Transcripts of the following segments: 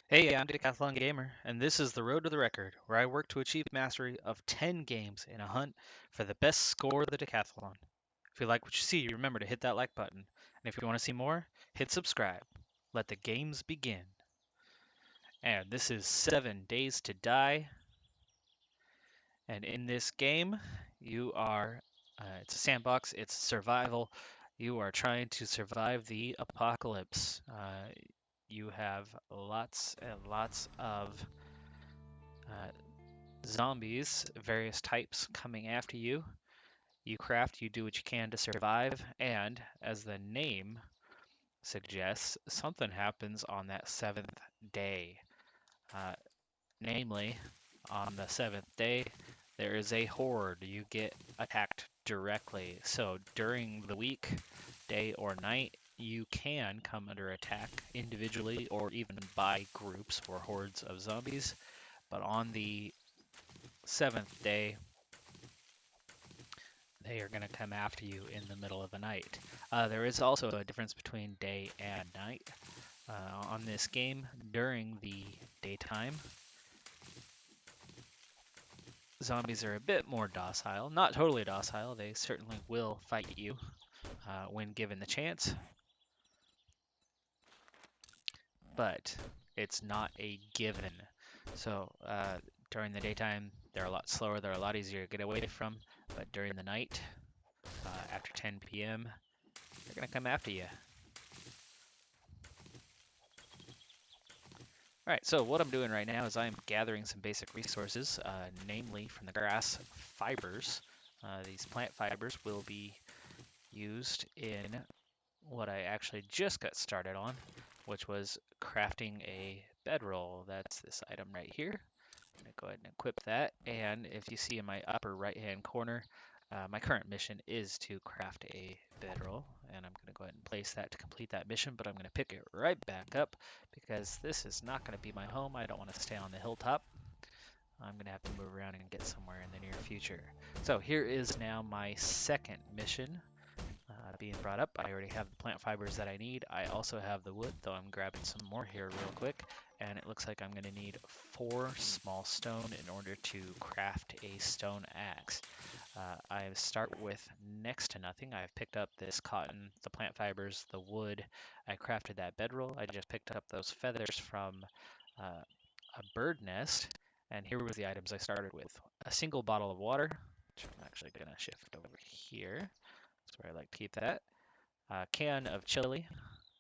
Hey, I'm Decathlon Gamer, and this is the Road to the Record, where I work to achieve mastery of 10 games in a hunt for the best score of the Decathlon. If you like what you see, remember to hit that like button. And if you want to see more, hit subscribe. Let the games begin. And this is 7 Days to Die, and in this game, it's a sandbox, it's survival. You are trying to survive the apocalypse. You have lots and lots of uh, zombies, various types coming after you. You craft, you do what you can to survive, and as the name suggests, something happens on that seventh day. Uh, Namely, on the seventh day, there is a horde. You get attacked directly. So during the week, day or night, you can come under attack individually or even by groups or hordes of zombies. But on the seventh day, they are going to come after you in the middle of the night. There is also a difference between day and night. On this game, during the daytime, zombies are a bit more docile. Not totally docile, they certainly will fight you when given the chance, but it's not a given. So during the daytime, they're a lot slower, they're a lot easier to get away from, but during the night, after 10 p.m., they're going to come after you. All right, so what I'm doing right now is I'm gathering some basic resources, namely from the grass fibers. These plant fibers will be used in what I actually just got started on, which was crafting a bedroll. That's this item right here. I'm going to go ahead and equip that, and if you see in my upper right-hand corner, my current mission is to craft a bedroll, and I'm going to go ahead and place that to complete that mission, but I'm going to pick it right back up because this is not going to be my home. I don't want to stay on the hilltop. I'm going to have to move around and get somewhere in the near future. So here is now my second mission being brought up. I already have the plant fibers that I need. I also have the wood, though I'm grabbing some more here real quick. And it looks like I'm going to need 4 small stone in order to craft a stone axe. I start with next to nothing. I've picked up this cotton, the plant fibers, the wood. I crafted that bedroll. I just picked up those feathers from a bird nest. And here was the items I started with. A single bottle of water, which I'm actually going to shift over here. That's where I like to keep that. A can of chili.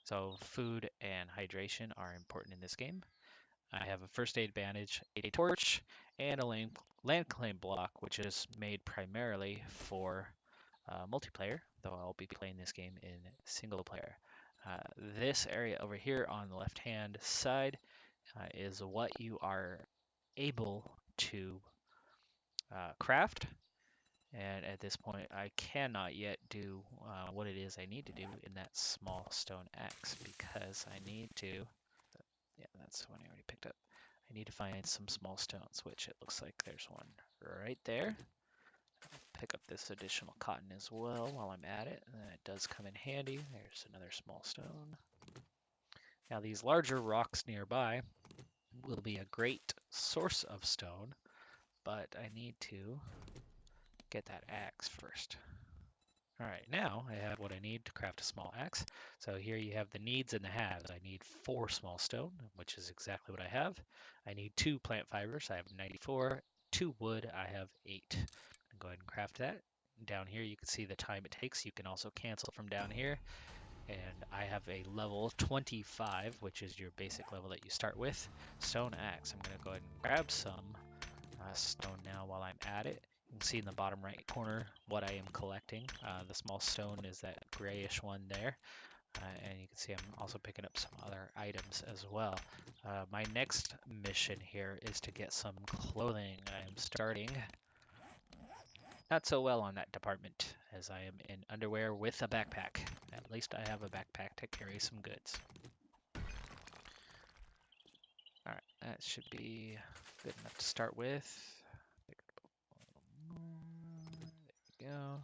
So food and hydration are important in this game. I have a first aid bandage, a torch, and a land claim block, which is made primarily for multiplayer, though I'll be playing this game in single player. This area over here on the left-hand side is what you are able to craft. And at this point, I cannot yet do what it is I need to do in that small stone axe because I need to, yeah, that's one I already picked up. I need to find some small stones, which it looks like there's one right there. I'll pick up this additional cotton as well while I'm at it, and it does come in handy. There's another small stone. Now these larger rocks nearby will be a great source of stone, but I need to get that axe first. All right, now I have what I need to craft a small axe. So here you have the needs and the haves. I need 4 small stone, which is exactly what I have. I need 2 plant fibers. I have 94. 2 wood. I have 8. I'll go ahead and craft that. Down here you can see the time it takes. You can also cancel from down here. And I have a level 25, which is your basic level that you start with. Stone axe. I'm going to go ahead and grab some stone now while I'm at it. You can see in the bottom right corner what I am collecting. The small stone is that grayish one there. And you can see I'm also picking up some other items as well. My next mission here is to get some clothing. I am starting not so well on that department as I am in underwear with a backpack. At least I have a backpack to carry some goods. Alright, that should be good enough to start with. There we go.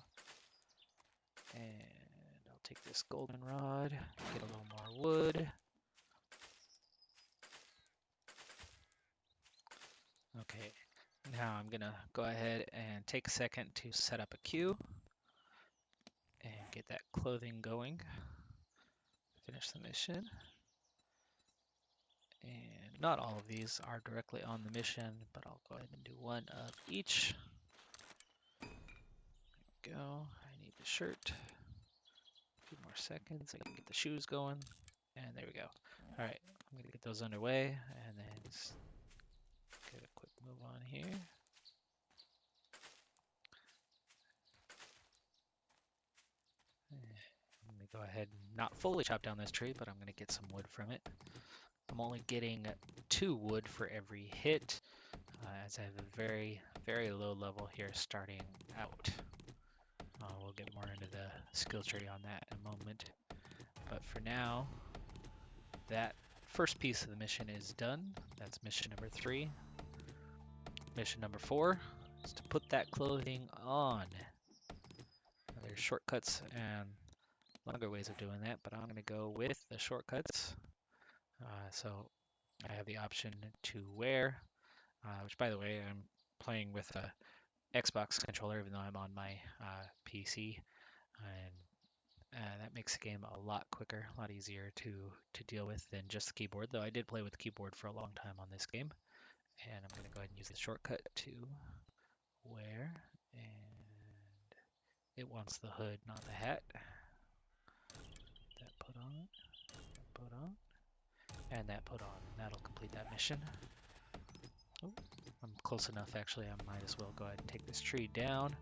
And I'll take this golden rod, get a little more wood. Okay, now I'm gonna go ahead and take a second to set up a queue and get that clothing going. Finish the mission. And not all of these are directly on the mission, but I'll go ahead and do one of each. There we go. I need the shirt. A few more seconds. I can get the shoes going. And there we go. All right, I'm gonna get those underway and then just get a quick move on here. I'm gonna go ahead and not fully chop down this tree, but I'm gonna get some wood from it. I'm only getting 2 wood for every hit, as I have a very, very low level here starting out. We'll get more into the skill tree on that in a moment. But for now, that first piece of the mission is done. That's mission number 3. Mission number 4 is to put that clothing on. Now, there's shortcuts and longer ways of doing that, but I'm going to go with the shortcuts. So I have the option to wear, which by the way, I'm playing with a Xbox controller even though I'm on my PC, and that makes the game a lot quicker, a lot easier to deal with than just the keyboard, though I did play with the keyboard for a long time on this game. And I'm going to go ahead and use the shortcut to wear, and it wants the hood, not the hat. That put on, that put on, and that put on. That'll complete that mission. Oh, I'm close enough actually, I might as well go ahead and take this tree down.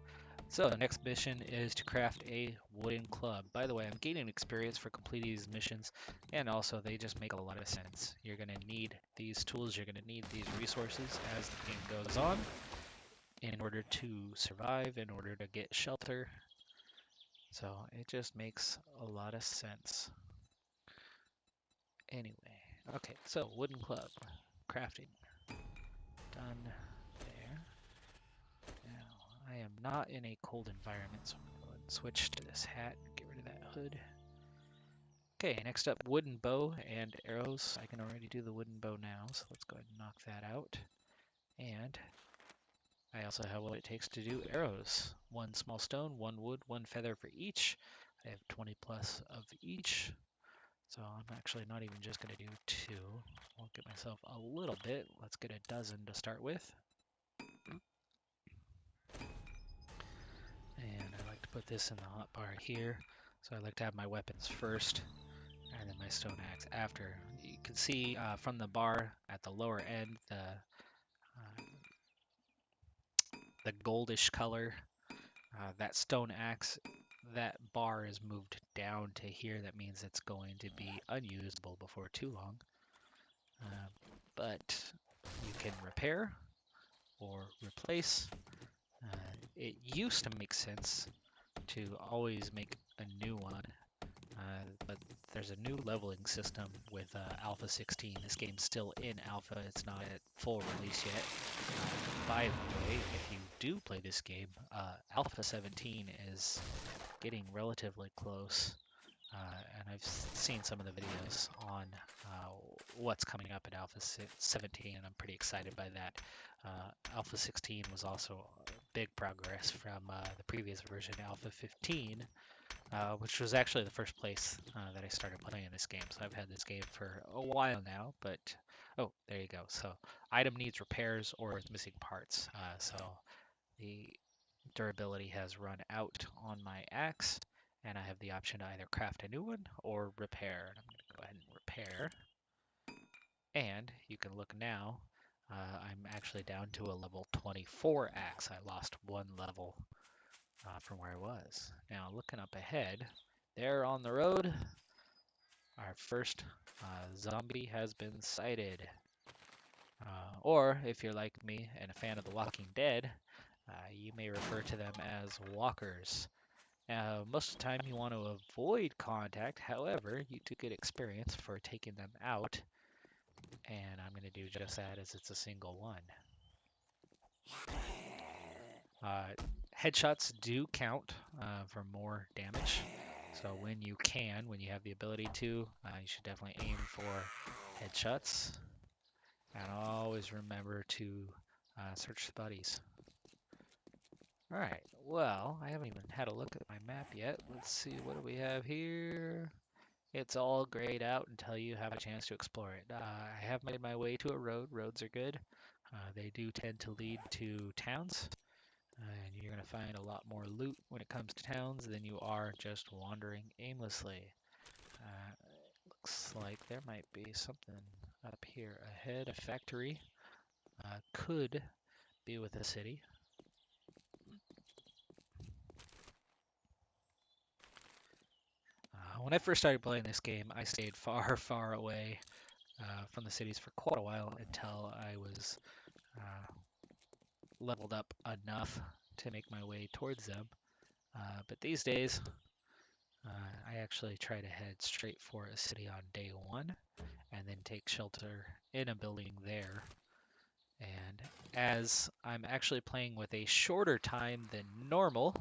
So the next mission is to craft a wooden club. By the way, I'm gaining experience for completing these missions, and also they just make a lot of sense. You're going to need these tools, you're going to need these resources as the game goes on in order to survive, in order to get shelter. So it just makes a lot of sense. Anyway, okay, so wooden club, crafting, done there. Now, I am not in a cold environment, so I'm going to go ahead and switch to this hat, get rid of that hood. Okay, next up, wooden bow and arrows. I can already do the wooden bow now, so let's go ahead and knock that out. And I also have what it takes to do arrows. 1 small stone, 1 wood, 1 feather for each. I have 20 plus of each. So I'm actually not even just going to do 2. I'll get myself a little bit. Let's get a dozen to start with. And I like to put this in the hotbar here. So I like to have my weapons first, and then my stone axe after. You can see from the bar at the lower end, the goldish color. That stone axe, that bar is moved down to here. That means it's going to be unusable before too long. But you can repair or replace. It used to make sense to always make a new one, but there's a new leveling system with Alpha 16. This game's still in Alpha, it's not at full release yet. By the way, if you do play this game, Alpha 17 is getting relatively close, and I've seen some of the videos on what's coming up at Alpha 17, and I'm pretty excited by that. Alpha 16 was also big progress from the previous version, Alpha 15, which was actually the first place that I started playing this game. So I've had this game for a while now, but oh, there you go. So item needs repairs or it's missing parts. So the durability has run out on my axe, and I have the option to either craft a new one or repair. And I'm going to go ahead and repair. And you can look now, I'm actually down to a level 24 axe. I lost 1 level from where I was. Now looking up ahead, there on the road, our first zombie has been sighted. Or if you're like me and a fan of The Walking Dead, you may refer to them as walkers. Most of the time you want to avoid contact, however, you do get experience for taking them out, and I'm going to do just that as it's a single one. Headshots do count for more damage, so when you can, when you have the ability to, you should definitely aim for headshots. And always remember to Search the buddies. Alright, well, I haven't even had a look at my map yet. Let's see, what do we have here? It's all grayed out until you have a chance to explore it. I have made my way to a road. Roads are good. They do tend to lead to towns, and you're going to find a lot more loot when it comes to towns than you are just wandering aimlessly. Looks like there might be something up here ahead. A factory could be with a city. When I first started playing this game, I stayed far, far away from the cities for quite a while until I was leveled up enough to make my way towards them. But these days, I actually try to head straight for a city on day one and then take shelter in a building there. And as I'm actually playing with a shorter time than normal,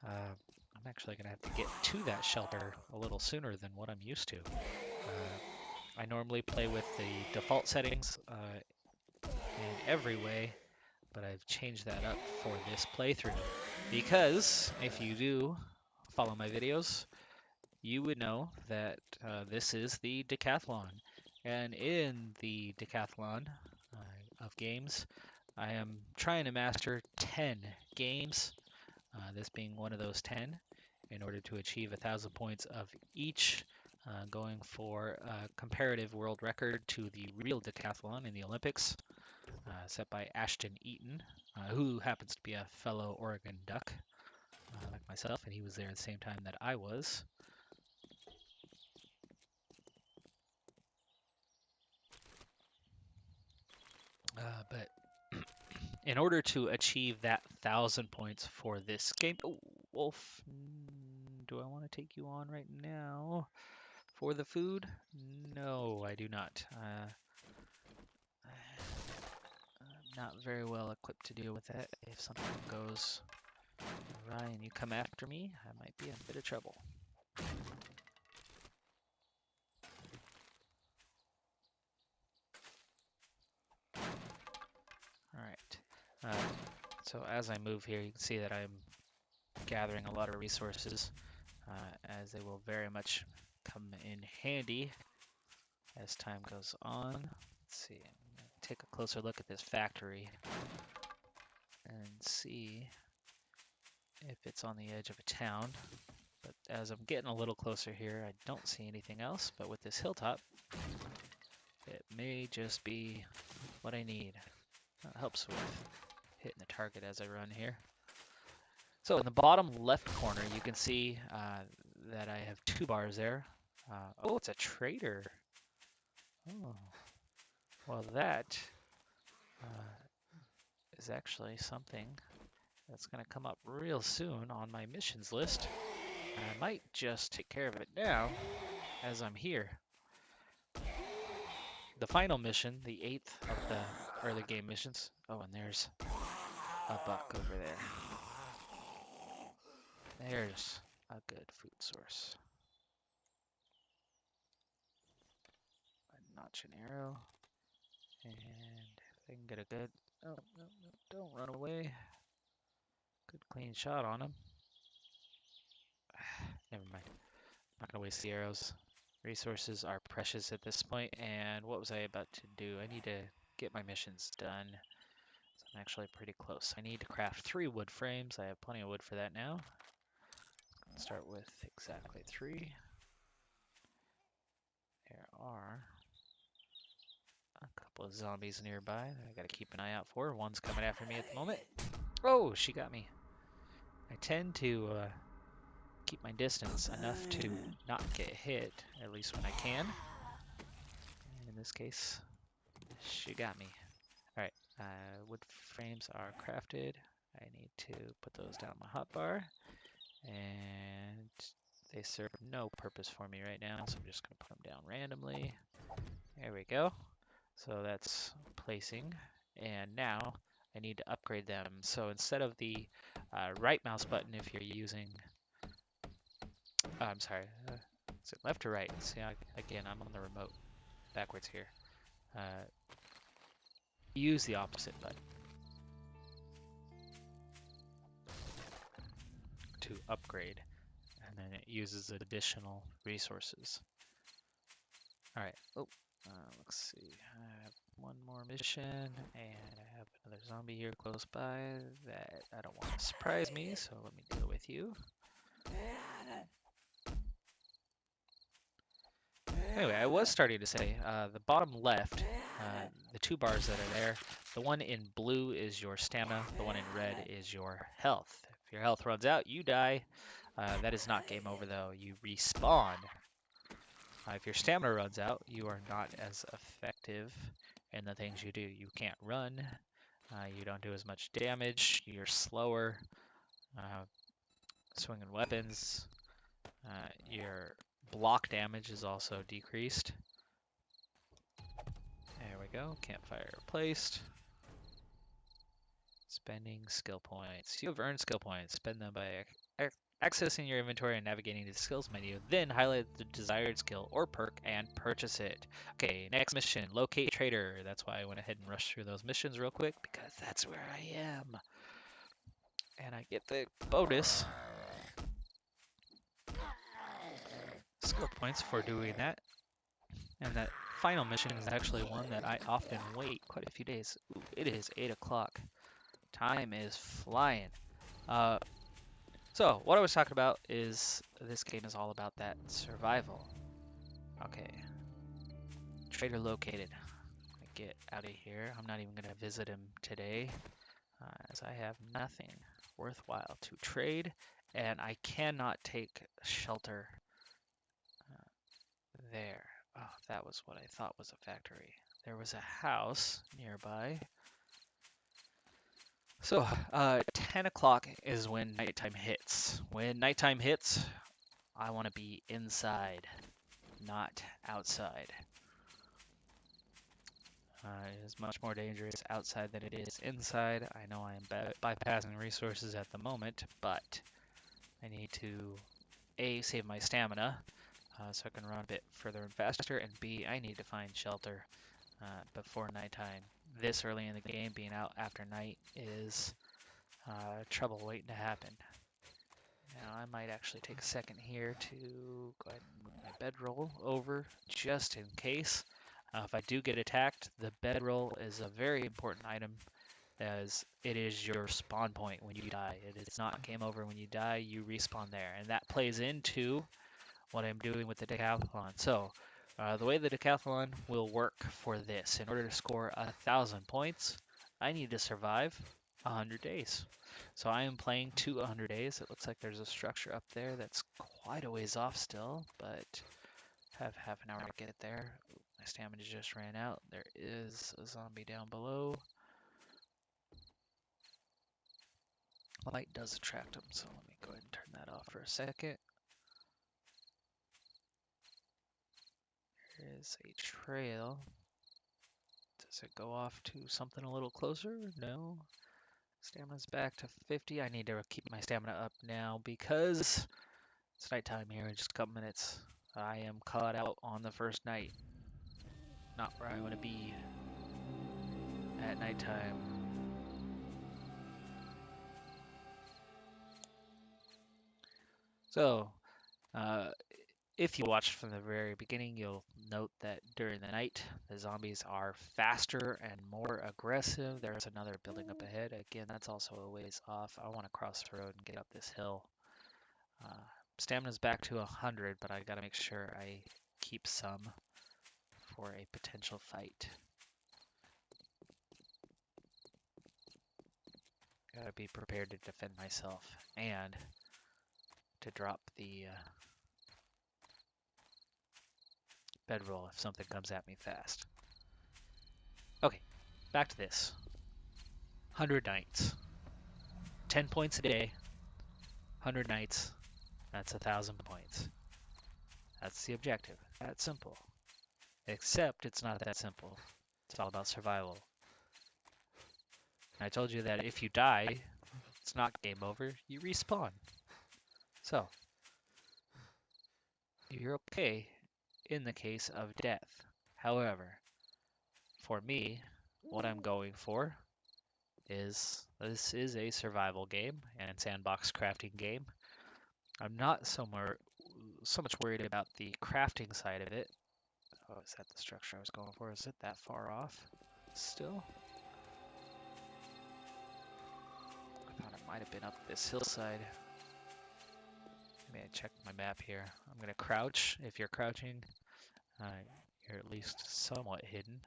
I'm actually going to have to get to that shelter a little sooner than what I'm used to. I normally play with the default settings in every way, but I've changed that up for this playthrough because if you do follow my videos, you would know that this is the Decathlon. And in the Decathlon of games, I am trying to master 10 games, this being one of those 10, in order to achieve 1,000 points of each, going for a comparative world record to the real decathlon in the Olympics, set by Ashton Eaton, who happens to be a fellow Oregon Duck, like myself, and he was there at the same time that I was. But in order to achieve that 1,000 points for this game, oh, Wolf, do I want to take you on right now for the food? No, I do not. I'm not very well equipped to deal with that. If something goes awry and you come after me, I might be in a bit of trouble. Alright, so as I move here, you can see that I'm gathering a lot of resources, as they will very much come in handy as time goes on. Let's see, I'm going to take a closer look at this factory and see if it's on the edge of a town. But as I'm getting a little closer here, I don't see anything else, but with this hilltop, it may just be what I need. That helps with hitting the target as I run here. So in the bottom left corner, you can see that I have 2 bars there. Oh, it's a trader. Oh, well that is actually something that's going to come up real soon on my missions list. And I might just take care of it now as I'm here. The final mission, the 8th of the early game missions. Oh, and there's a buck over there. There's a good food source. A notch an arrow. And if I can get a good... Oh, no, no, don't run away. Good clean shot on him. Never mind. I'm not going to waste the arrows. Resources are precious at this point. And what was I about to do? I need to get my missions done. So I'm actually pretty close. I need to craft 3 wood frames. I have plenty of wood for that now. Start with exactly 3. There are a couple of zombies nearby that I gotta keep an eye out for. One's coming after me at the moment. Oh, she got me. I tend to keep my distance enough to not get hit, at least when I can. And in this case, she got me. Alright, wood frames are crafted. I need to put those down my hotbar. And they serve no purpose for me right now, so I'm just going to put them down randomly. There we go. So that's placing. And now I need to upgrade them. So instead of the right mouse button, if you're using... I'm sorry. Is it left or right? See, again, I'm on the remote backwards here. Use the opposite button. to upgrade, and then it uses additional resources. All right. Oh, let's see. I have one more mission, and I have another zombie here close by that I don't want to surprise me, so let me deal with you. Anyway, I was starting to say, the bottom left, the two bars that are there, the one in blue is your stamina, the one in red is your health. If your health runs out, you die. That is not game over though, you respawn. If your stamina runs out, you are not as effective in the things you do. You can't run, you don't do as much damage, you're slower, swinging weapons, your block damage is also decreased. There we go, campfire replaced. Spending skill points. You have earned skill points. Spend them by accessing your inventory and navigating the skills menu. Then highlight the desired skill or perk and purchase it. Okay, next mission, locate trader. That's why I went ahead and rushed through those missions real quick, because that's where I am. And I get the bonus skill points for doing that. And that final mission is actually one that I often wait quite a few days. Ooh, it is 8 o'clock. Time is flying. So what I was talking about is this game is all about that survival. Okay. Trader located. I get out of here. I'm not even going to visit him today, as I have nothing worthwhile to trade, and I cannot take shelter there. Oh, that was what I thought was a factory. There was a house nearby. So, 10 o'clock is when nighttime hits. When nighttime hits, I want to be inside, not outside. It is much more dangerous outside than it is inside. I know I am bypassing resources at the moment, but I need to A, save my stamina so I can run a bit further and faster, and B, I need to find shelter before nighttime. This early in the game, being out after night is trouble waiting to happen. Now I might actually take a second here to go ahead and move my bedroll over just in case. If I do get attacked, the bedroll is a very important item as it is your spawn point when you die. It is not game over when you die, you respawn there. And that plays into what I'm doing with the Decathlon. So the way the Decathlon will work for this, in order to score 1,000 points, I need to survive 100 days. So I am playing to 100 days. It looks like there's a structure up there that's quite a ways off still, but have half an hour to get there. Ooh, my stamina just ran out. There is a zombie down below. Light does attract him, so let me go ahead and turn that off for a second. There is a trail. Does it go off to something a little closer? No. Stamina's back to 50. I need to keep my stamina up now because it's nighttime here in just a couple minutes. I am caught out on the first night. Not where I want to be at nighttime. So, if you watched from the very beginning, you'll note that during the night, the zombies are faster and more aggressive. There's another building up ahead. Again, that's also a ways off. I want to cross the road and get up this hill. Stamina's back to 100, but I gotta make sure I keep some for a potential fight. Gotta be prepared to defend myself and to drop the bedroll if something comes at me fast. Okay, back to this. 100 nights. 10 points a day. 100 nights. That's 1,000 points. That's the objective. That's simple. Except it's not that simple. It's all about survival. And I told you that if you die, it's not game over. You respawn. So, you're okay in the case of death. However, for me, what I'm going for is this is a survival game and sandbox crafting game. I'm not so much worried about the crafting side of it. Oh, is that the structure I was going for? Is it that far off still? I thought it might have been up this hillside. Maybe I check my map here. I'm gonna crouch. If you're crouching, you're at least somewhat hidden.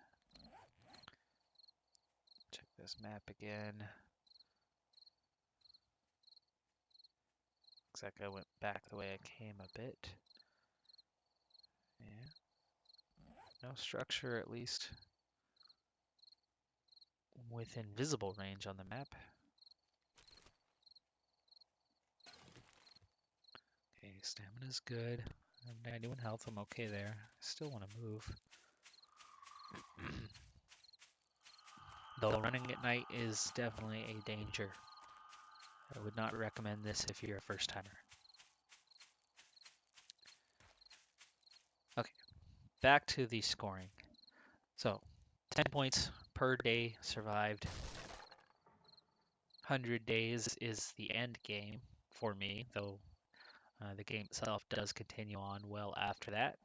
Check this map again. Looks like I went back the way I came a bit. Yeah. No structure, at least within visible range on the map. Okay, stamina's good. I have 91 health, I'm okay there. I still want to move. Though running at night is definitely a danger. I would not recommend this if you're a first timer. Okay, back to the scoring. So, 10 points per day survived. 100 days is the end game for me, though the game itself does continue on well after that.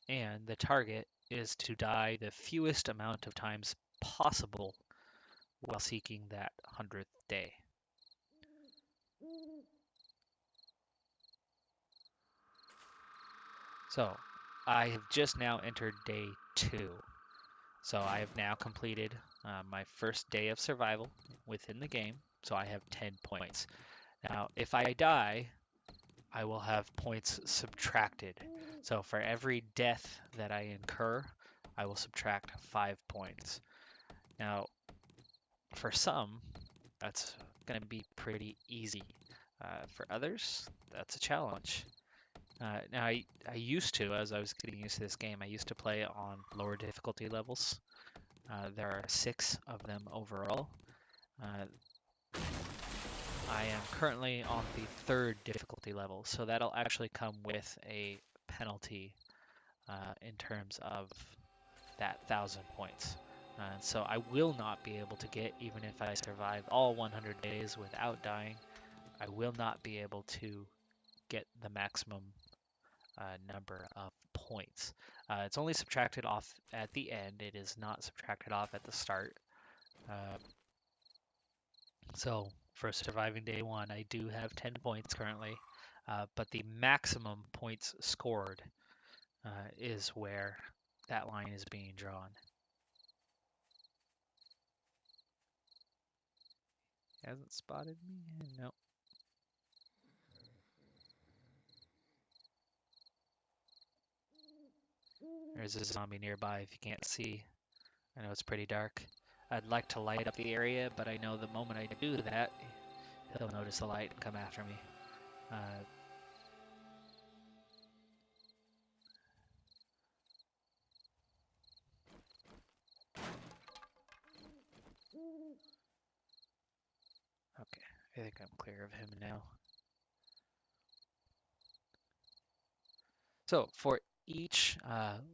And the target is to die the fewest amount of times possible while seeking that 100th day. So I have just now entered day 2. So I have now completed my first day of survival within the game. So I have 10 points. Now, if I die, I will have points subtracted. So for every death that I incur, I will subtract 5 points. Now, for some, that's going to be pretty easy. For others, that's a challenge. Now, I used to, as I was getting used to this game, I used to play on lower difficulty levels. There are 6 of them overall. I am currently on the 3rd difficulty level, so that'll actually come with a penalty in terms of that 1,000 points. So I will not be able to get, even if I survive all 100 days without dying, I will not be able to get the maximum number of points. It's only subtracted off at the end. It is not subtracted off at the start. So for surviving day 1, I do have 10 points currently, but the maximum points scored is where that line is being drawn. Hasn't spotted me? No. There's a zombie nearby if you can't see. I know it's pretty dark. I'd like to light up the area, but I know the moment I do that, he'll notice the light and come after me. Okay, I think I'm clear of him now. So for each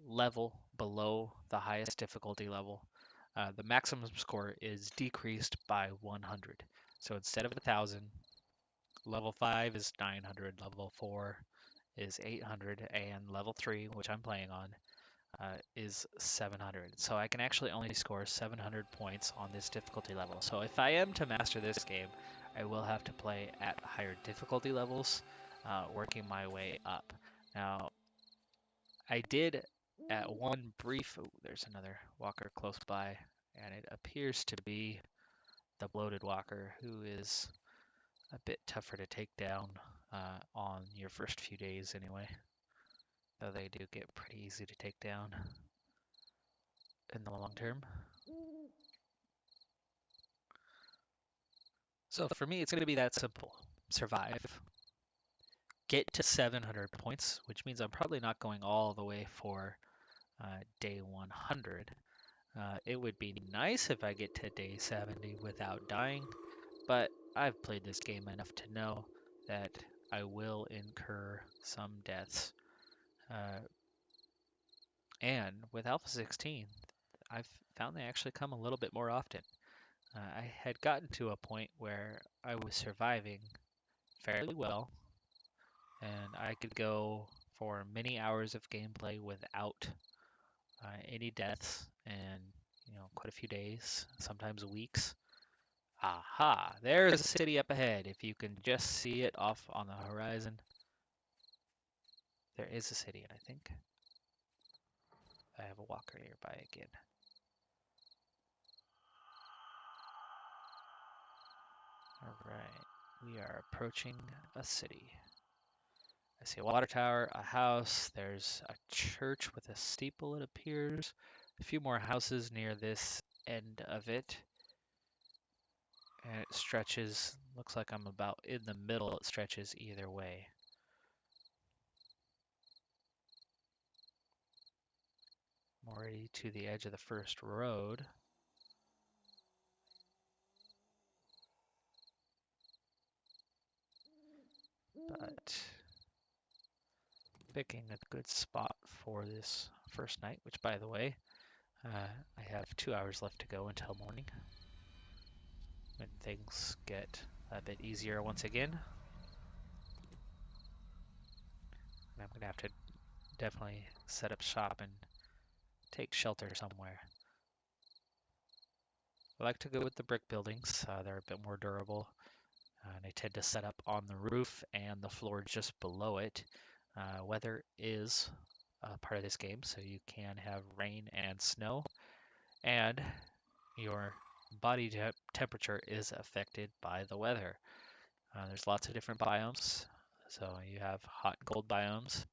level below the highest difficulty level, the maximum score is decreased by 100. So instead of 1,000, level 5 is 900, level 4 is 800, and level 3, which I'm playing on, is 700. So I can actually only score 700 points on this difficulty level. So if I am to master this game, I will have to play at higher difficulty levels, working my way up. Now, I did at one brief, oh, there's another walker close by, and it appears to be the bloated walker, who is a bit tougher to take down on your first few days anyway. Though they do get pretty easy to take down in the long term. So for me, it's going to be that simple. Survive. Get to 700 points, which means I'm probably not going all the way for day 100. It would be nice if I get to day 70 without dying, but I've played this game enough to know that I will incur some deaths. And with Alpha 16, I've found they actually come a little bit more often. I had gotten to a point where I was surviving fairly well, and I could go for many hours of gameplay without any deaths, and quite a few days, sometimes weeks. Aha! There's a city up ahead. If you can just see it off on the horizon, there is a city, and I think I have a walker nearby again. All right, we are approaching a city. I see a water tower, a house, there's a church with a steeple, it appears. A few more houses near this end of it. And it stretches, looks like I'm about in the middle, it stretches either way. I'm already to the edge of the first road. But picking a good spot for this first night, which by the way, I have 2 hours left to go until morning, when things get a bit easier once again. And I'm going to have to definitely set up shop and take shelter somewhere. I like to go with the brick buildings. They're a bit more durable. And I tend to set up on the roof and the floor just below it. Weather is part of this game, so you can have rain and snow, and your body temperature is affected by the weather. There's lots of different biomes, so you have hot and cold biomes,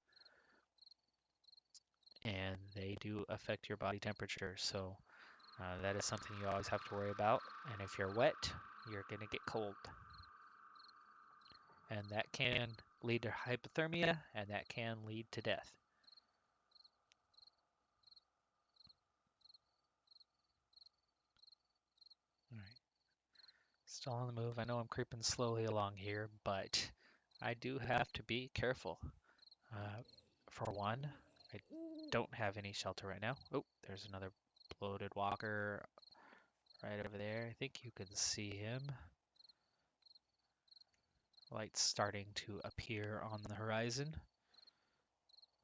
and they do affect your body temperature, so that is something you always have to worry about. And if you're wet, you're going to get cold. And that can lead to hypothermia, and that can lead to death. All right. Still on the move. I know I'm creeping slowly along here, but I do have to be careful. For one, I don't have any shelter right now. Oh, there's another bloated walker right over there. I think you can see him. Lights starting to appear on the horizon.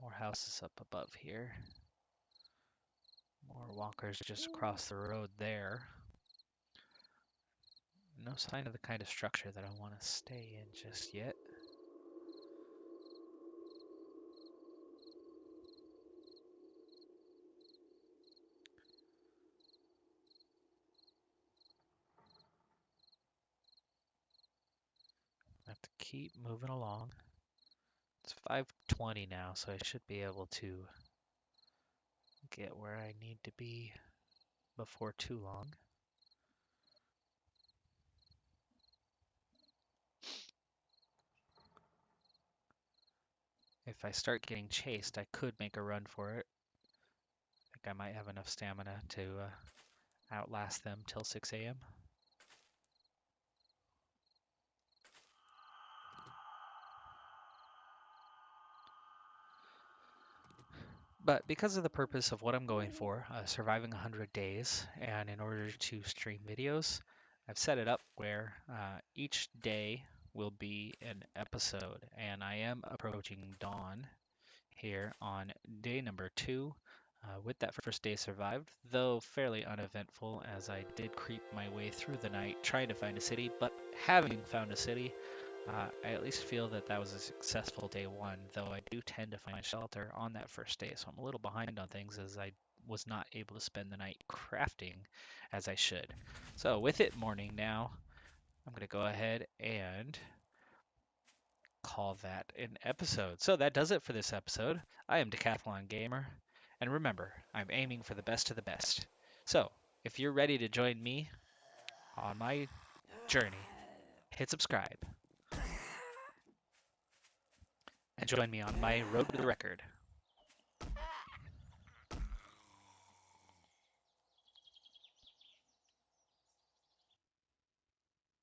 More houses up above here. More walkers just across the road there. No sign of the kind of structure that I want to stay in just yet. I have to keep moving along. It's 5:20 now, so I should be able to get where I need to be before too long. If I start getting chased, I could make a run for it. I think I might have enough stamina to outlast them till 6 a.m. But because of the purpose of what I'm going for, surviving 100 days, and in order to stream videos, I've set it up where each day will be an episode, and I am approaching dawn here on day number 2. With that first day survived, though fairly uneventful, as I did creep my way through the night trying to find a city, but having found a city, I at least feel that that was a successful day 1, though I do tend to find shelter on that first day, so I'm a little behind on things as I was not able to spend the night crafting as I should. So with it morning now, I'm going to go ahead and call that an episode. So that does it for this episode. I am Decathlon Gamer, and remember, I'm aiming for the best of the best. So, if you're ready to join me on my journey, hit subscribe and join me on my road to the record.